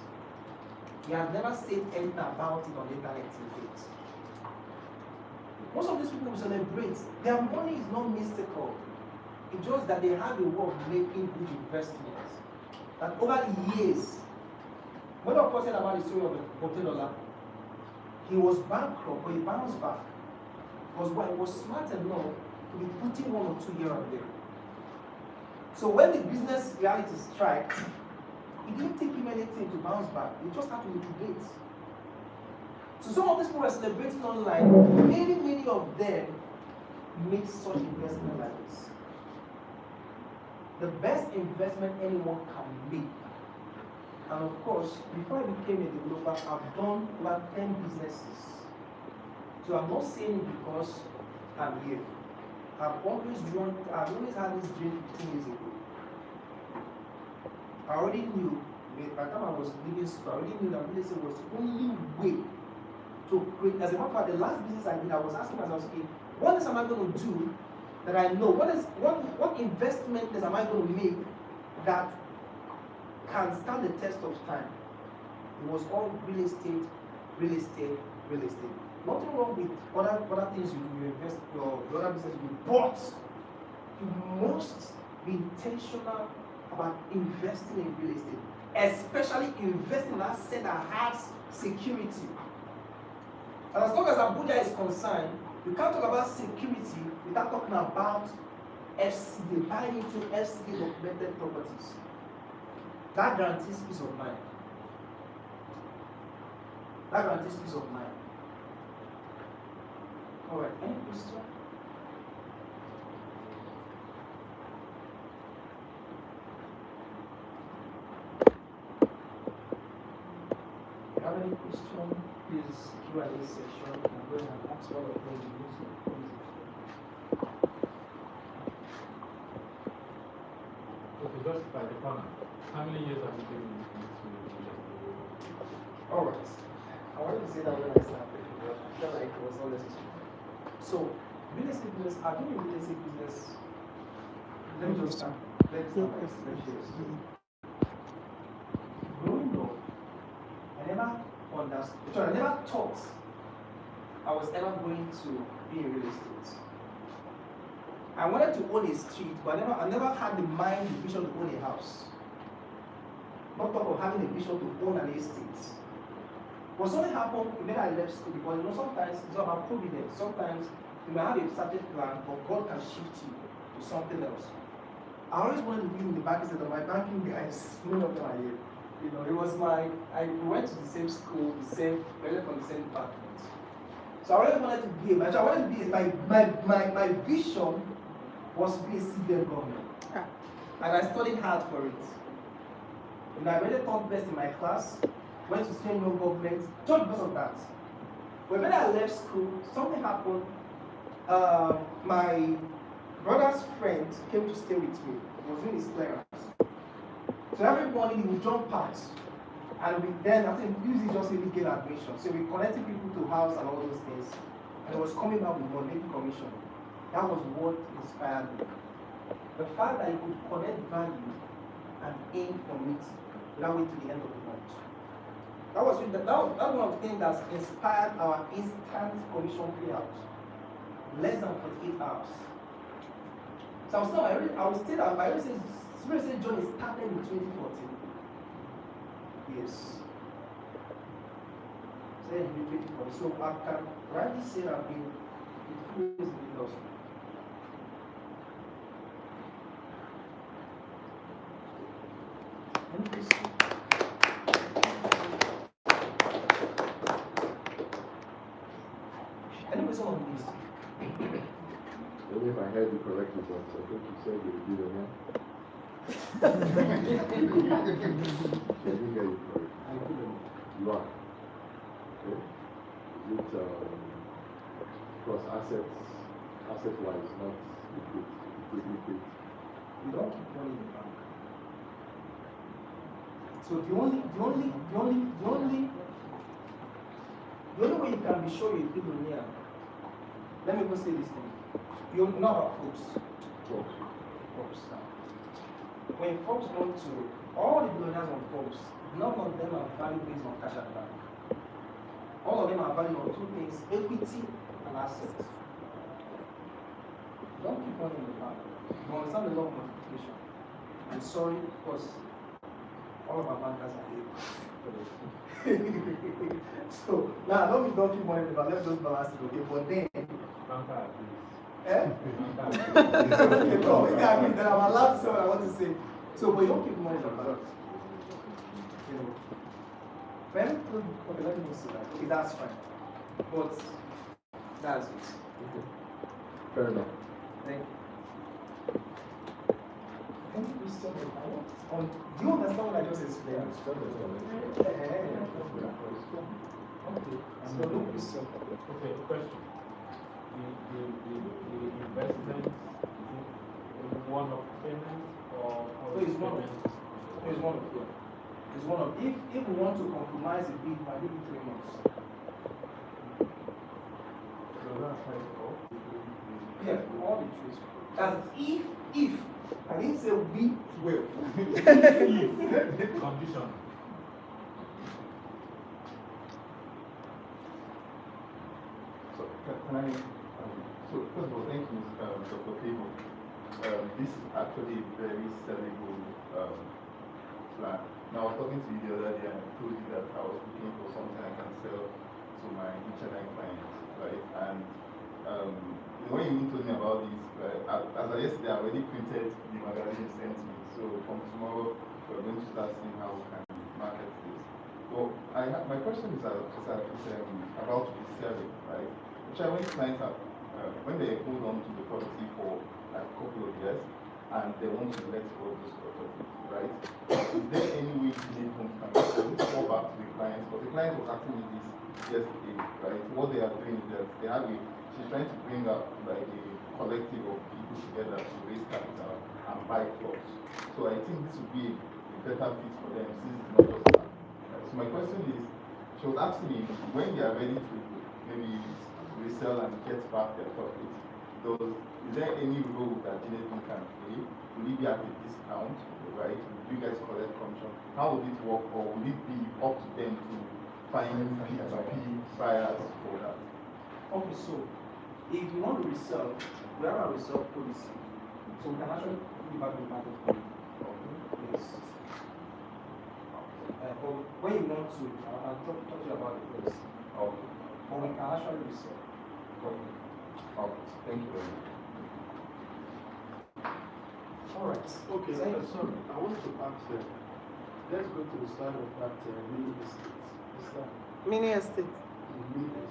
He had never said anything about it on the internet till date. Most of these people who celebrate, their money is not mystical. It's just that they have a way of making good investments. That over the years, when I first said about the story of Botelola, he was bankrupt, but he bounced back. Because why? He was smart enough to be putting 1 or 2 here and there. So when the business reality strikes, it didn't take him anything to bounce back. He just had to liquidate. So some of these people were celebrating online. Many of them made such investment like this. The best investment anyone can make. And of course, before I became a developer, I've done over 10 businesses. So I'm not saying it because I'm here. I've always had this dream 15 years ago. I already knew by the time I was leaving school, I already knew that real estate was the only way to create. As a matter of fact, the last business I did, I was asking myself, okay, what else am I going to do that I know? What investment am I going to make that can stand the test of time? It was all real estate, real estate, real estate. Nothing wrong with other things you invest, your other business you bought. You must be intentional about investing in real estate, especially investing in an asset that has security. And as long as Abuja is concerned, you can't talk about security without talking about FCD, buying into FCD documented properties. That guarantees peace of mind. That guarantees peace of mind. All right, any question? If you have any question, please Q&A session. I'm going to ask all of them to use it. Okay, just by the corner. How many years have you been in this industry? All right. I wanted to say that when I started, but I felt like it was not necessary. So, real estate business, I've been in real estate business. Let me just start. Let's start by explaining. Growing up, I never understood, I never thought I was ever going to be in real estate. I wanted to own a street, but I never had the mind, the vision to own a house. Not talk of having a vision to own an estate. But something happened when I left school, because sometimes it's about providence. Sometimes you may have a certain plan, but God can shift you to something else. I always wanted to be in the banking sector. My banking guys, none of them are here. It was we went to the same school, we went from the same department. So I always wanted to be my vision was to be a civil government. And I studied hard for it. And I really thought best in my class, went to same no government, just because of that. But when I left school, something happened. My brother's friend came to stay with me. He was doing his clearance. So every morning he would jump past. And I think usually just really gain admission. So we connected people to house and all those things. And it was coming out with money commission. That was what inspired me. The fact that you could connect value and aim from it without waiting to the end of the month. That was one of the things that inspired our instant commission payout. Less than 48 hours. So I was still at my real estate journey started in 2014. Yes. So in 2014. So I can rightly say I've been 2 years in the industry. Any question? Any question on this? Maybe if I heard you correctly, but I think you said you would be the man. I didn't hear you correctly. You are. Okay. Is it because asset-wise, not liquid? You don't keep money in the bank. So the only way you can be sure you're a billionaire, let me even say this thing. You know about Forbes. Forbes. When Forbes want to, all the billionaires on Forbes, none of them are valued based on cash at bank. All of them are valued on two things: equity and assets. Don't keep money in the bank. You understand the law of multiplication. I'm sorry, of course, all of our bankers are here. So now don't keep money in the bank. Let's just balance it, okay? But then, okay, no, we can agree that I'm allowed to say what I want to say. So, but you don't keep money in the bank. Okay, let me see that. Okay, that's fine. But that's it. Okay. Fair enough. Thank you. Any question do you understand what I just explained? Okay. So no question. Okay, question. The investment, is it one of payments or So it's one of them. It's one of if we want to compromise a bit, I give it 3 months. So that's how it's called. Yeah, all the trees. As if I didn't say we will. Condition. So, can I, so first of all, thank you, Dr. Fabo. This is actually a very sellable plan. Now, I was talking to you the other day and I told you that I was looking for something I can sell to my HNI clients, right? And when you told me about this, as of yesterday, I already printed the magazine you sent me. So from tomorrow, we're going to start seeing how we can market this. Well, my question is about reselling, right? Which I when clients have, when they hold on to the property for a couple of years and they want to let go of this property, right? Is there any way Genade Homes can go back to the client? But the client was asking me this yesterday, right? What they are doing is that they have she's trying to bring up like a collective of people together to raise capital and buy plots. So I think this would be a better fit for them since it's not just that. So my question is, she was asking me when they are ready to maybe resell and get back their profit, is there any role that Genade can play? Will it be at a discount, right? Will you guys collect commission? How would it work, or will it be up to them to find P2P buyers for that? Okay, so if you want to resell, we have a resell policy. So we can actually put it back in the market for you. Yes. But when you want to, I'll talk to you about the policy. Okay. But we can actually resell. Okay. Okay. Thank you very much. All right. Okay, sorry. I want to ask let's go to the side of that mini estate. Is that Mini estate. the mini estate?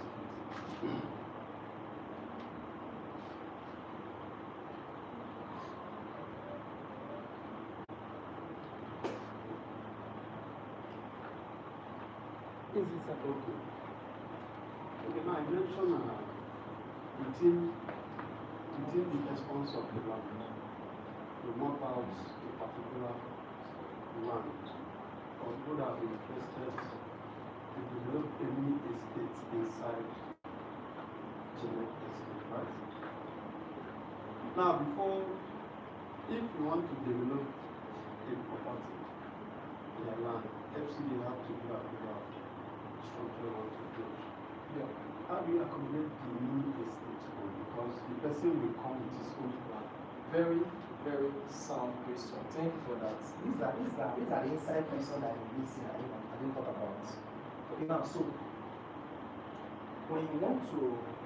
Is it a Okay. Okay, now I mentioned within the response of the land, to map out a particular land, or people that are interested to develop any estate inside Genade estate, right? Now, if you want to develop a property, their land, FCD have to do approval structure want to build. Yeah. How do you accommodate the mini estate one? Because the person will come with his own plan. Very, very sound question. Thank you for that. These are the inside question that I'm missing. I didn't talk about. Okay, now so when you want to,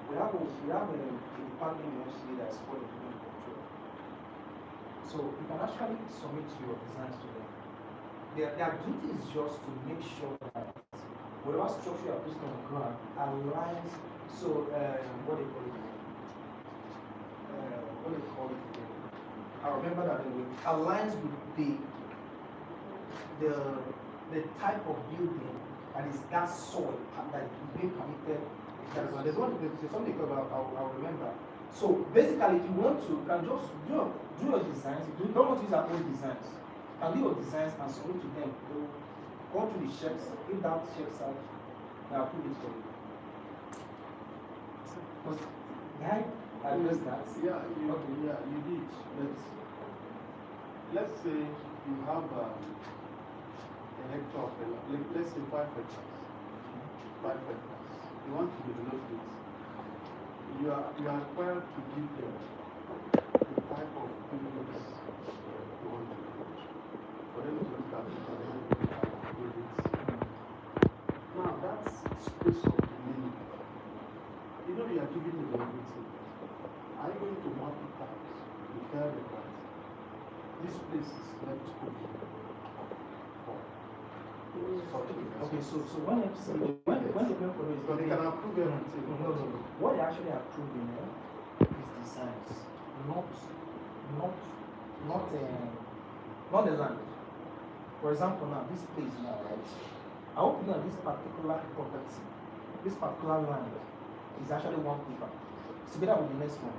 we have a department in FCA that is called implement control. So you can actually submit your designs to them. Their duty is just to make sure that whatever structure you are placing on the ground aligns. So what do you call it? I remember that it aligns with the type of building that is that soil that is being permitted. There's something about I'll remember. So basically, if you want to, you can just do your designs. If you don't want to use our own designs, you can do your designs and submit to them. They'll go through the checks. If that checks out, they'll approve it for you. Right? I guess that. Yeah, you did. Let's say you have a hectare of land, let's say 5 hectares. 5 hectares. You want to develop it. You are required to give them the type of buildings you want to build. For them to look at it and build it. Now that's space of the mini. You know you are giving them everything. Are you going to map it out? You tell them that this place is left open for Okay, so when the people is because they can approve everything. no. What they actually approving is designs, not the land. For example, now this place now, right? I hope you know this particular property, this particular land is actually one paper. It's together with the next one.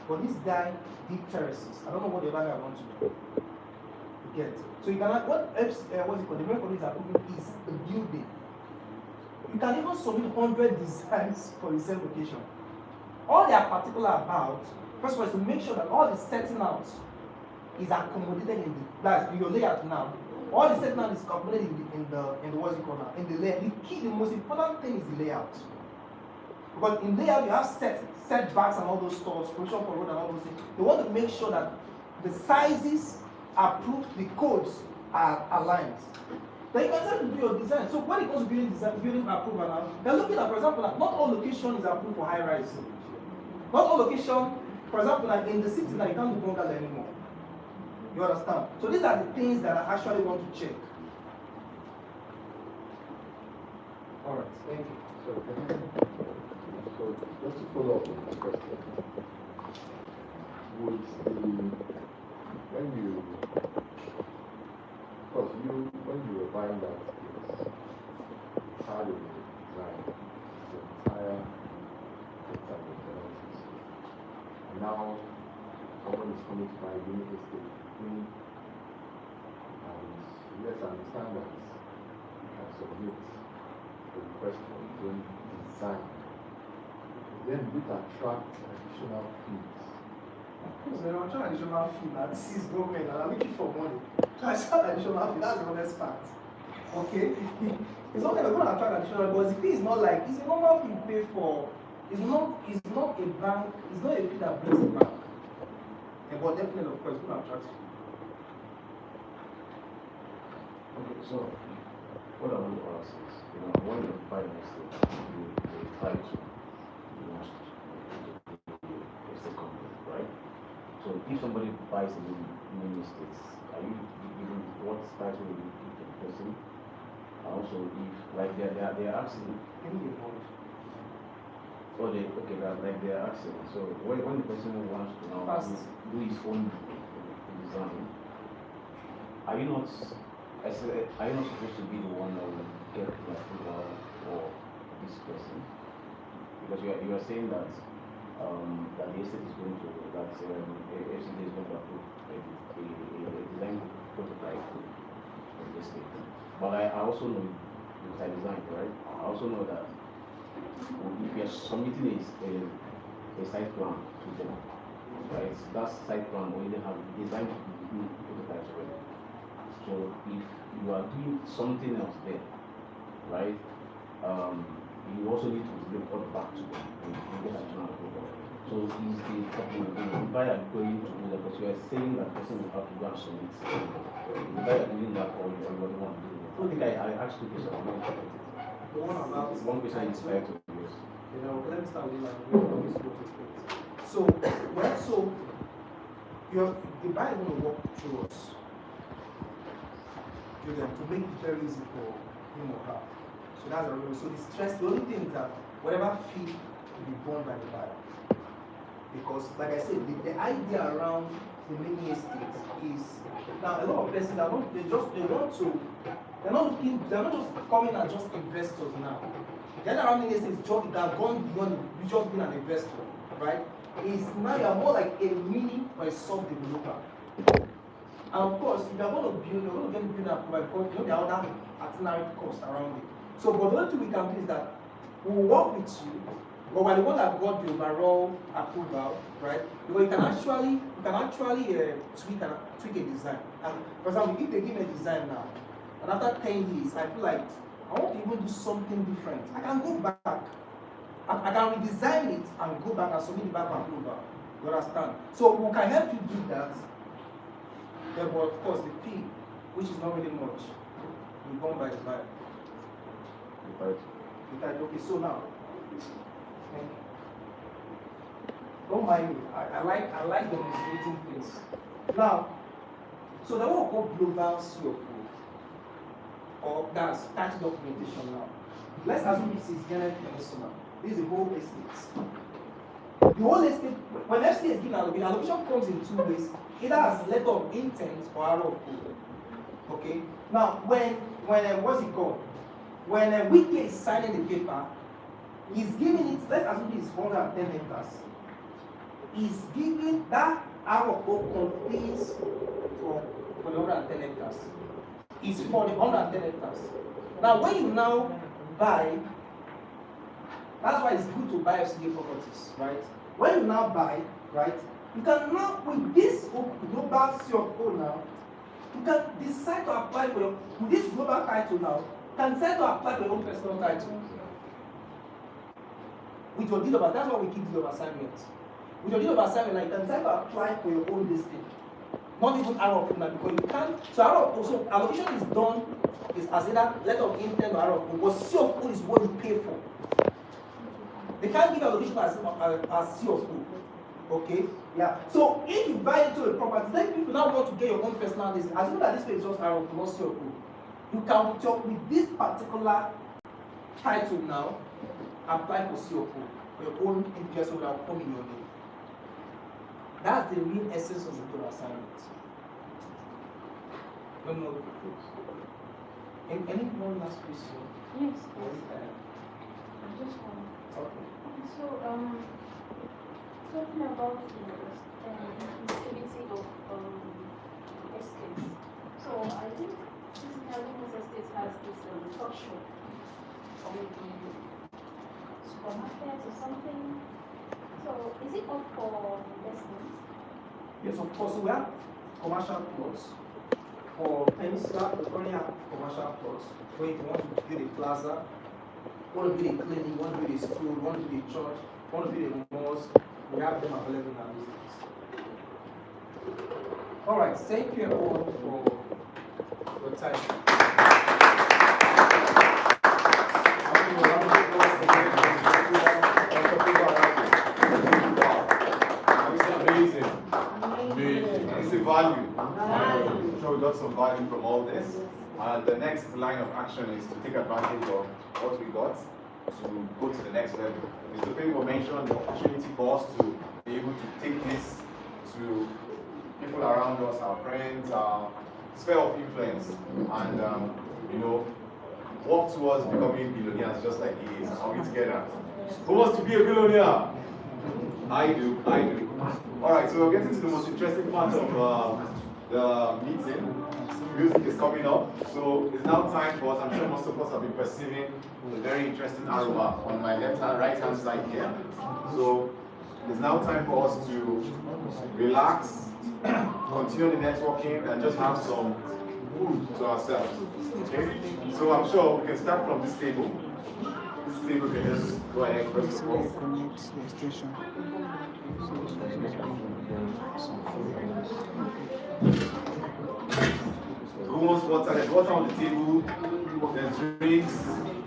But this guy did terraces. I don't know what the other guy wants to do. get. So you cannot, what's it called, the record is approving is the building. You can even submit 100 designs for the same location. All they are particular about, first of all, is to make sure that all the setting out is accommodated in the, that's your layout now. All the setting out is accommodated in the what's it called now, in the layout. The most important thing is the layout. Because in layout you have setbacks and all those stuff, provision for road and all those things. They want to make sure that the sizes approved, the codes are aligned. Then you can start to do your design. So when it comes to building design, building approval now, they're looking at, for example, that not all location is approved for high rise. Not all location, for example, like in the city now, you can't do bungalow anymore. You understand? So these are the things that I actually want to check. Alright, thank you. So just to follow up on this question, would when you were buying that place, part of the design, the entire concept of the houses. And now someone is coming to buy a unit estate, and yes, I understand that you can submit a request for its own design. Then would it attract additional fees? Because when I'm trying additional fee, that this is government and I'm looking for money. So I start additional fee, that's the honest part. Okay? It's not going to attract additional, but the fee is not like, it's a normal fee you pay for, it's not a bank, it's not a fee that brings a bank. Yeah, but definitely, of course, it's going to attract fee. Okay, so what I want to ask is, when you buy an estate, you try to estate company, right? So if somebody buys a new estate, are you giving what title will you give to the person? And also, if like they're asking, or they're asking. So when the person wants to now do his own design, are you not supposed to be the one that will get the approval for this person? Because you are saying that that the estate is going to FCD is going to approve a design prototype of the estate. But I also know because I designed, right? I also know that if you are submitting a site plan to them, right? That site plan already have designed prototypes already. So if you are doing something else there, right? You also need to report back to them and get additional approval. So is the buyer going to do that? Because you are saying that person will have to go and submit. The buyer doing that or you don't want to do it. I think I asked two questions. The one about one question is fair to use. Let me start with So the buyer is going to walk through us to make it very easy for him or her. So that's the rule. So the only thing is that whatever fee will be borne by the buyer. Because like I said, the idea around the mini estate is now a lot of persons they're not just coming as just investors now. The other around mini estate is just that gone beyond just being an investor, right? Is now you're more like a mini or a sub-developer. And of course, if you're going to build, you're going to get building approval because there are other itinerary costs around it. So, but the only thing we can do is that we'll work with you, but we're the one that got the overall approval, right? Because you can actually tweak a design. And for example, if they give me a design now, and after 10 years, I feel like I want to even do something different. I can go back. I can redesign it and go back and submit it back for approval. You understand? So we can help you do that. Yeah, but of course the fee, which is not really much, will come by the buyer. Okay, so now, don't mind me. I like demonstrating things. Now, so the one we call global CFO, or that's title documentation now. Let's assume this is Genade Homes. This is the whole estate. The whole estate, when FCA is given allocation comes in two ways, either as letter of intent or arrow of code. Okay? Now, when what's it called? When a Wiki is signing the paper, he's giving it, let's assume it's 110 hectares. He's giving that arrow of code contains from for the 110 hectares. It's for the 110 hectares. Now, when you now buy, that's why it's good to buy FCA properties, right? When you now buy, right, you can now, with this global CFO now, you can decide to apply for your, with this global title now, you can decide to apply for your own personal title. With your deed of, that's why we keep deed of assignment. With your deed of assignment, now, you can decide to apply for your own listing. Not even arrow of now, because you can't, so arrow of, so allocation is done, is as either letter of intent or arrow of, but CFO is what you pay for. They can't give allocation as CFO. Okay? Yeah. So if you buy into a property, then people now want to get your own personal listing. Assume that this way is just arrow of, not CFO. You can with this particular title now, apply for CFO for your own interest that will come in your name. That's the real essence of the deed of assignment. Don't know the any more last question? Yes, yes. I just want. Okay. So, talking about the inclusivity of estates. So, I think physically most estates has this talk shop or maybe supermarket or something. So, is it up for investment? Yes, of course. We have commercial plots. For Peninsula, we currently have commercial plots where if you want to build a plaza, want to build a clinic, want to build a school, want to build a church, want to build a mosque, we have them available in our listings. All right, thank you everyone for your time. It's a value. So we got some value from all this. And the next line of action is to take advantage of what we got to go to the next level. Mr. Favor mentioned the opportunity for us to be able to take this to people around us, our friends, our sphere of influence, and work towards becoming billionaires just like he is. Are we together? Who wants to be a billionaire? I do. All right, so we're getting to the most interesting part of the meeting. Music is coming up, so it's now time for us. I'm sure most of us have been perceiving a very interesting aroma on my right hand side here. So it's now time for us to relax, continue the networking, and just have some food to ourselves. Okay? So I'm sure we can start from this table. This table can just go ahead first of all. Who wants water? There's water on the table. There's drinks.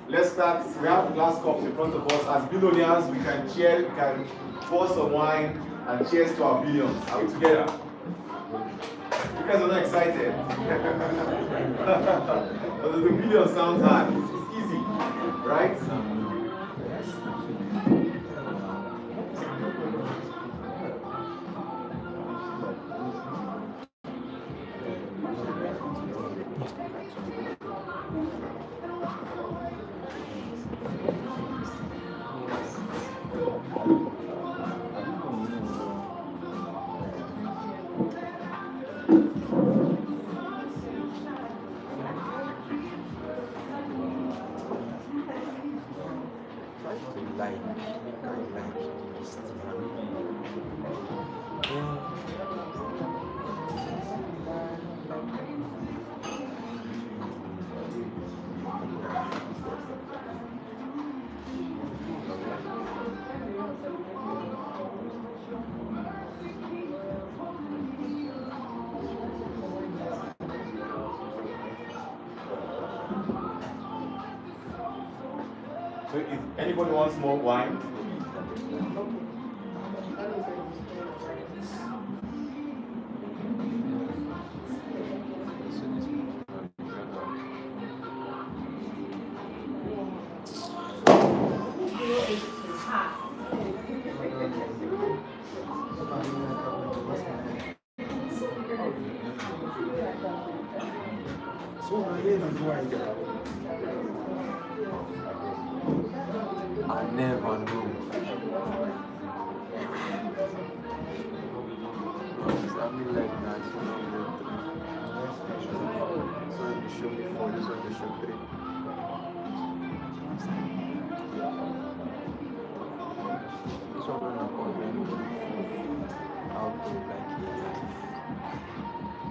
Let's start. We have glass cups in front of us. As billionaires, we can cheer, we can pour some wine and cheers to our billions. Are we together? You guys are not excited. But the billion sounds hard. It's easy, right? So if anybody wants more wine? I never knew. Something like that, you know. So you show me 4, this one you show 3. This one when I compare how to like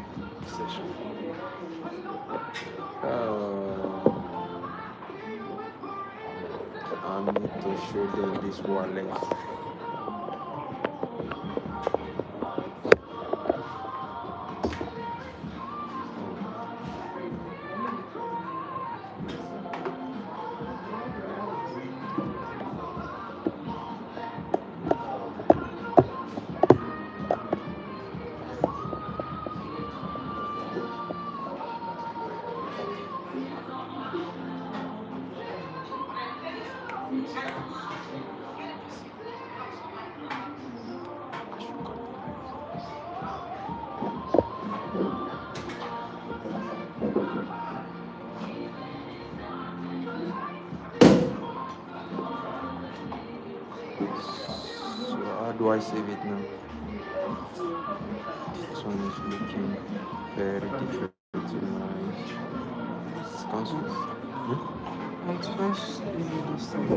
a session. I need to show them this wallet. So how do I save it now? This one is looking very different to my cancel. It's first this thing.